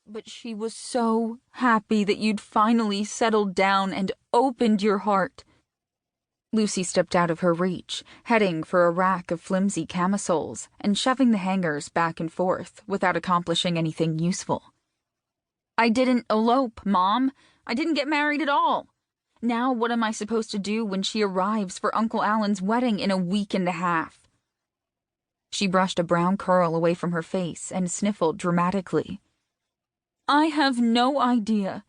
but she was so happy that you'd finally settled down and opened your heart. Lucy stepped out of her reach, heading for a rack of flimsy camisoles and shoving the hangers back and forth without accomplishing anything useful. I didn't elope, Mom. I didn't get married at all. Now what am I supposed to do when she arrives for Uncle Alan's wedding in a week and a half? She brushed a brown curl away from her face and sniffled dramatically. I have no idea.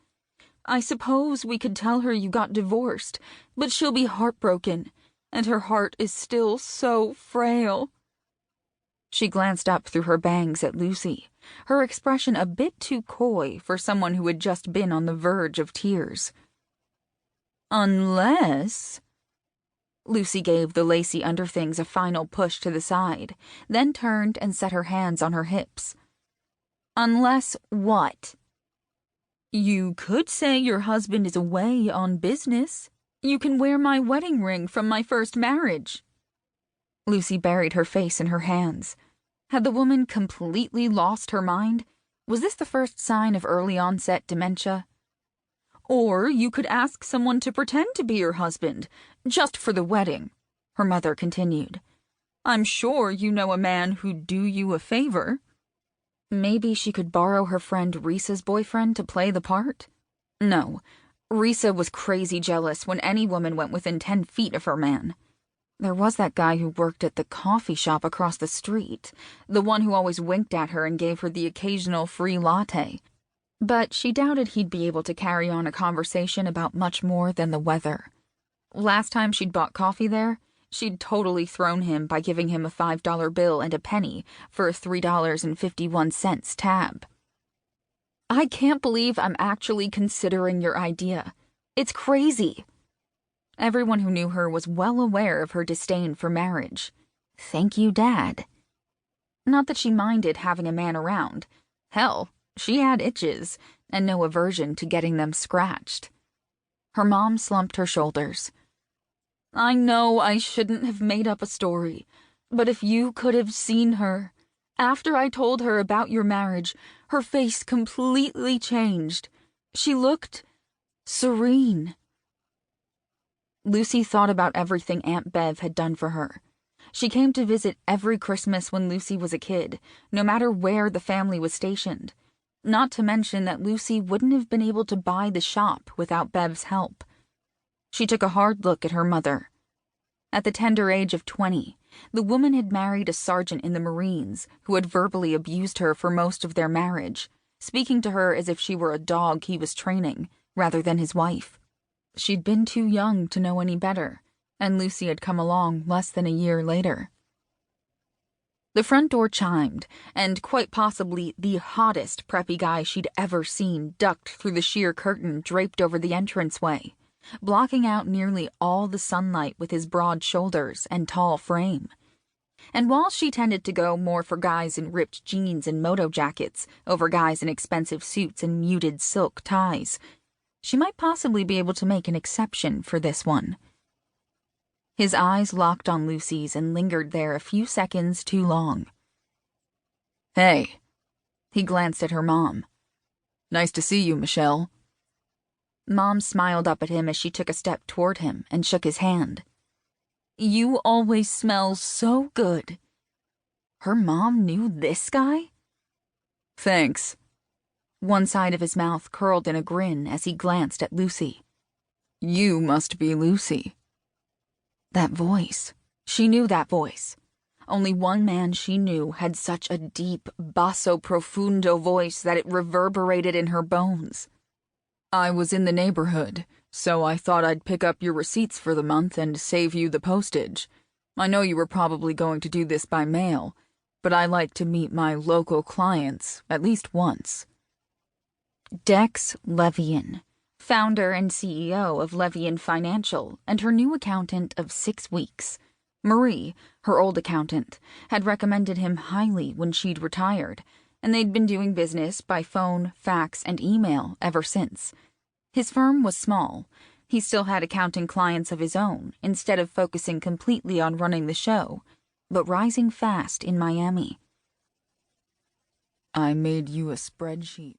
I suppose we could tell her you got divorced, but she'll be heartbroken, and her heart is still so frail. She glanced up through her bangs at Lucy, her expression a bit too coy for someone who had just been on the verge of tears. Unless... Lucy gave the lacy underthings a final push to the side, then turned and set her hands on her hips. Unless what? You could say your husband is away on business. You can wear my wedding ring from my first marriage. Lucy buried her face in her hands. Had the woman completely lost her mind? Was this the first sign of early onset dementia? Or you could ask someone to pretend to be your husband, just for the wedding, her mother continued. I'm sure you know a man who'd do you a favor. Maybe she could borrow her friend Risa's boyfriend to play the part? No, Risa was crazy jealous when any woman went within 10 feet of her man. There was that guy who worked at the coffee shop across the street, the one who always winked at her and gave her the occasional free latte. But she doubted he'd be able to carry on a conversation about much more than the weather. Last time she'd bought coffee there, she'd totally thrown him by giving him a $5 bill and a penny for a $3.51 tab. I can't believe I'm actually considering your idea. It's crazy. Everyone who knew her was well aware of her disdain for marriage. Thank you, Dad. Not that she minded having a man around. Hell, she had itches, and no aversion to getting them scratched. Her mom slumped her shoulders. I know I shouldn't have made up a story, but if you could have seen her. After I told her about your marriage, her face completely changed. She looked serene. Lucy thought about everything Aunt Bev had done for her. She came to visit every Christmas when Lucy was a kid, no matter where the family was stationed. Not to mention that Lucy wouldn't have been able to buy the shop without Bev's help. She took a hard look at her mother. At the tender age of 20, the woman had married a sergeant in the Marines who had verbally abused her for most of their marriage, speaking to her as if she were a dog he was training, rather than his wife. She'd been too young to know any better, and Lucy had come along less than a year later. The front door chimed, and quite possibly the hottest preppy guy she'd ever seen ducked through the sheer curtain draped over the entranceway, blocking out nearly all the sunlight with his broad shoulders and tall frame. And while she tended to go more for guys in ripped jeans and moto jackets over guys in expensive suits and muted silk ties, she might possibly be able to make an exception for this one. His eyes locked on Lucy's and lingered there a few seconds too long. Hey. He glanced at her mom. Nice to see you, Michelle. Mom smiled up at him as she took a step toward him and shook his hand. You always smell so good. Her mom knew this guy? Thanks. One side of his mouth curled in a grin as he glanced at Lucy. You must be Lucy. That voice. She knew that voice. Only one man she knew had such a deep, basso profundo voice that it reverberated in her bones. I was in the neighborhood, so I thought I'd pick up your receipts for the month and save you the postage. I know you were probably going to do this by mail, but I like to meet my local clients at least once. Dex Levian, founder and CEO of Levian Financial and her new accountant of 6 weeks. Marie, her old accountant, had recommended him highly when she'd retired, and they'd been doing business by phone, fax, and email ever since. His firm was small. He still had accounting clients of his own, instead of focusing completely on running the show, but rising fast in Miami. I made you a spreadsheet.